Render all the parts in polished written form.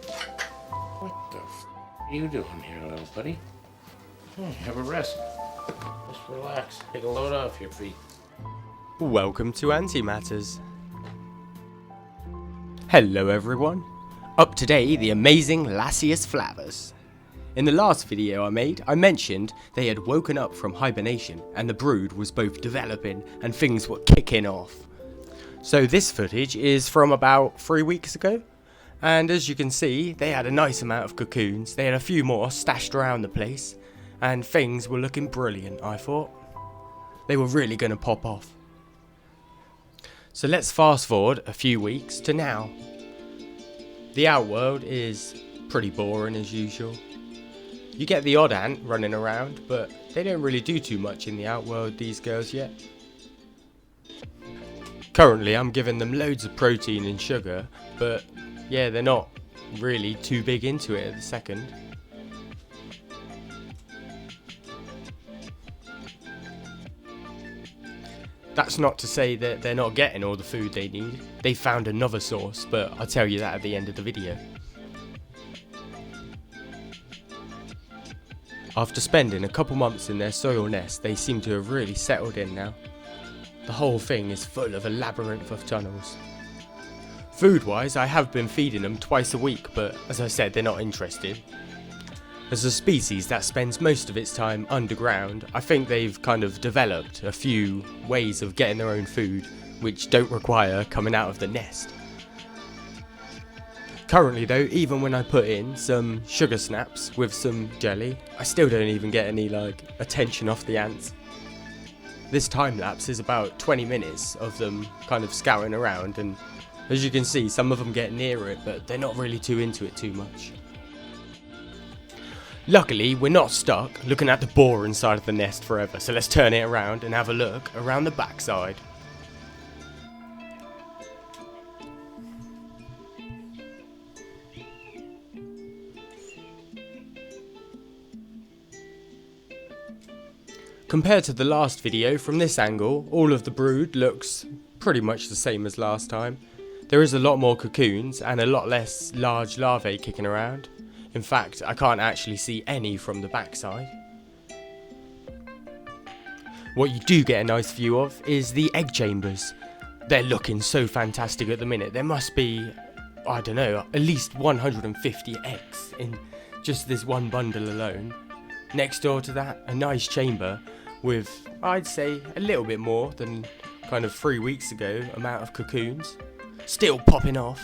What the are you doing here, little buddy? Have a rest. Just relax. Take a load off your feet. Welcome to Antimatters. Hello everyone. Up today, the amazing Lasius Flavus. In the last video I made, I mentioned they had woken up from hibernation and the brood was both developing and things were kicking off. So this footage is from about 3 weeks ago, and as you can see, they had a nice amount of cocoons. They had a few more stashed around the place, and things were looking brilliant, I thought. They were really going to pop off. So let's fast forward a few weeks to now. The outworld is pretty boring as usual. You get the odd ant running around, but they don't really do too much in the outworld, these girls, yet. Currently I'm giving them loads of protein and sugar, but yeah, they're not really too big into it at the second. That's not to say that they're not getting all the food they need. They found another source, but I'll tell you that at the end of the video. After spending a couple months in their soil nest, they seem to have really settled in now. The whole thing is full of a labyrinth of tunnels. Food-wise, I have been feeding them twice a week, but as I said, they're not interested. As a species that spends most of its time underground, I think they've kind of developed a few ways of getting their own food, which don't require coming out of the nest. Currently though, even when I put in some sugar snaps with some jelly, I still don't even get any attention off the ants. This time lapse is about 20 minutes of them kind of scouting around, and as you can see, some of them get near it, but they're not really too into it too much. Luckily, we're not stuck looking at the boring side of the nest forever, so let's turn it around and have a look around the backside. Compared to the last video, from this angle, all of the brood looks pretty much the same as last time. There is a lot more cocoons and a lot less large larvae kicking around. In fact, I can't actually see any from the backside. What you do get a nice view of is the egg chambers. They're looking so fantastic at the minute. There must be, I don't know, at least 150 eggs in just this one bundle alone. Next door to that, a nice chamber with, I'd say, a little bit more than kind of 3 weeks ago amount of cocoons. Still popping off.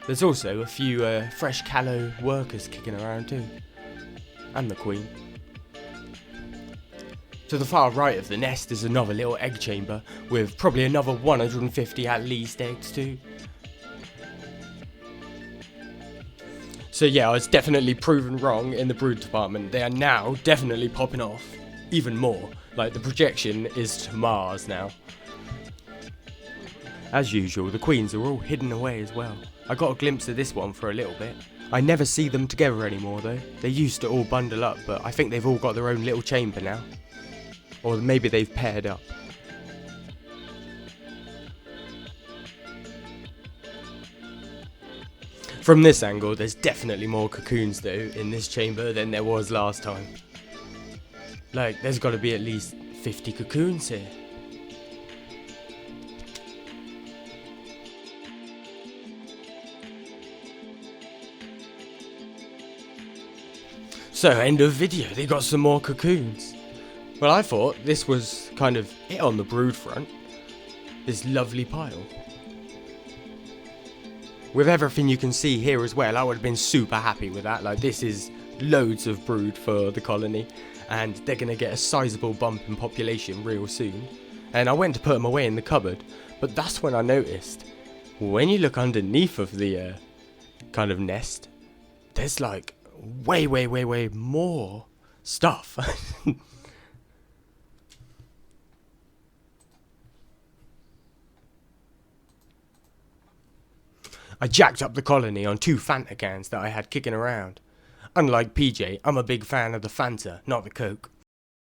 There's also a few fresh callow workers kicking around too. And the queen. To the far right of the nest is another little egg chamber with probably another 150 at least eggs too. So yeah, I was definitely proven wrong in the brood department. They are now definitely popping off even more. Like, the projection is to Mars now. As usual, the queens are all hidden away as well. I got a glimpse of this one for a little bit. I never see them together anymore though. They used to all bundle up, but I think they've all got their own little chamber now. Or maybe they've paired up. From this angle, there's definitely more cocoons though in this chamber than there was last time. Like, there's got to be at least 50 cocoons here. So, end of video, they got some more cocoons. Well, I thought this was kind of it on the brood front. This lovely pile. With everything you can see here as well, I would have been super happy with that. Like, this is loads of brood for the colony, and they're going to get a sizable bump in population real soon. And I went to put them away in the cupboard, but that's when I noticed, when you look underneath of the kind of nest, there's like way more stuff. I jacked up the colony on 2 Fanta cans that I had kicking around. Unlike PJ, I'm a big fan of the Fanta, not the Coke.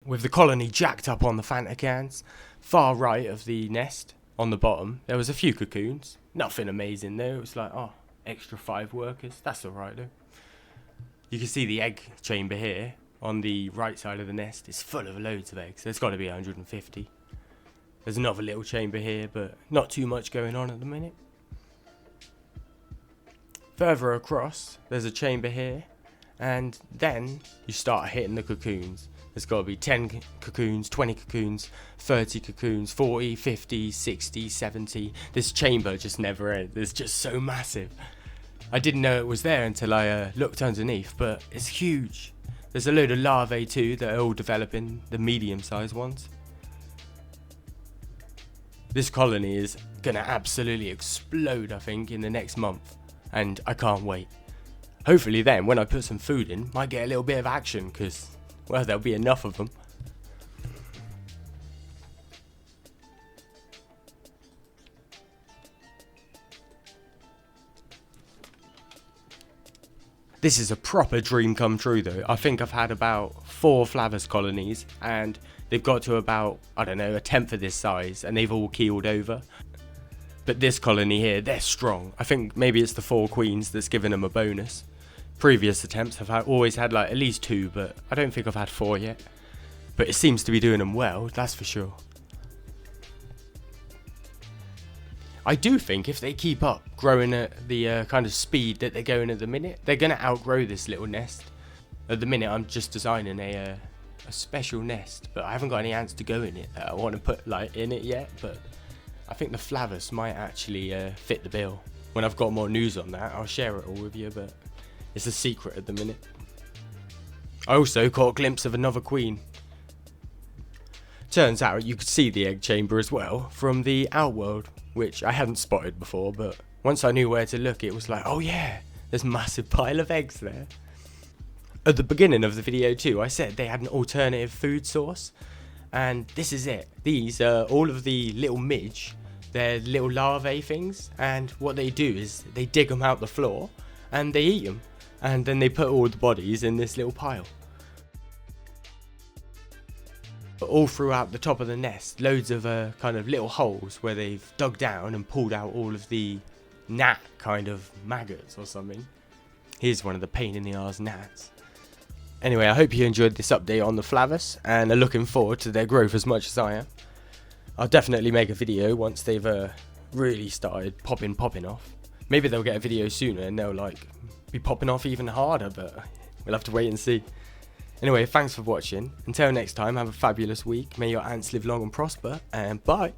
With the colony jacked up on the Fanta cans, far right of the nest, on the bottom, there was a few cocoons. Nothing amazing though, it was like, oh, extra 5 workers. That's alright though. You can see the egg chamber here on the right side of the nest. It's full of loads of eggs. There's got to be 150. There's another little chamber here, but not too much going on at the minute. Further across, there's a chamber here, and then you start hitting the cocoons. There's got to be 10 cocoons, 20 cocoons, 30 cocoons, 40, 50, 60, 70. This chamber just never ends. It's just so massive. I didn't know it was there until I looked underneath, but it's huge. There's a load of larvae too that are all developing, the medium-sized ones. This colony is gonna absolutely explode, I think, in the next month, and I can't wait. Hopefully then, when I put some food in, might get a little bit of action, because, well, there'll be enough of them. This is a proper dream come true though. I think I've had about 4 Flavus colonies, and they've got to about, I don't know, 1/10 of this size, and they've all keeled over. But this colony here, they're strong. I think maybe it's the 4 queens that's given them a bonus. Previous attempts have always had like at least 2, but I don't think I've had 4 yet. But it seems to be doing them well, that's for sure. I do think if they keep up growing at the kind of speed that they're going at the minute, they're going to outgrow this little nest. At the minute I'm just designing a special nest, but I haven't got any ants to go in it that I want to put like in it yet, but I think the Flavus might actually fit the bill. When I've got more news on that, I'll share it all with you, but it's a secret at the minute. I also caught a glimpse of another queen. Turns out you could see the egg chamber as well from the outworld, which I hadn't spotted before, but once I knew where to look, it was like, oh yeah, there's a massive pile of eggs there. At the beginning of the video too, I said they had an alternative food source, and this is it. These are all of the little midge. They're little larvae things, and what they do is they dig them out the floor and they eat them, and then they put all the bodies in this little pile. All throughout the top of the nest, loads of kind of little holes where they've dug down and pulled out all of the gnat kind of maggots or something. Here's one of the pain in the arse gnats. Anyway, I hope you enjoyed this update on the Flavus and are looking forward to their growth as much as I am. I'll definitely make a video once they've really started popping off. Maybe they'll get a video sooner and they'll like be popping off even harder, but we'll have to wait and see. Anyway, thanks for watching. Until next time, have a fabulous week. May your ants live long and prosper, and bye.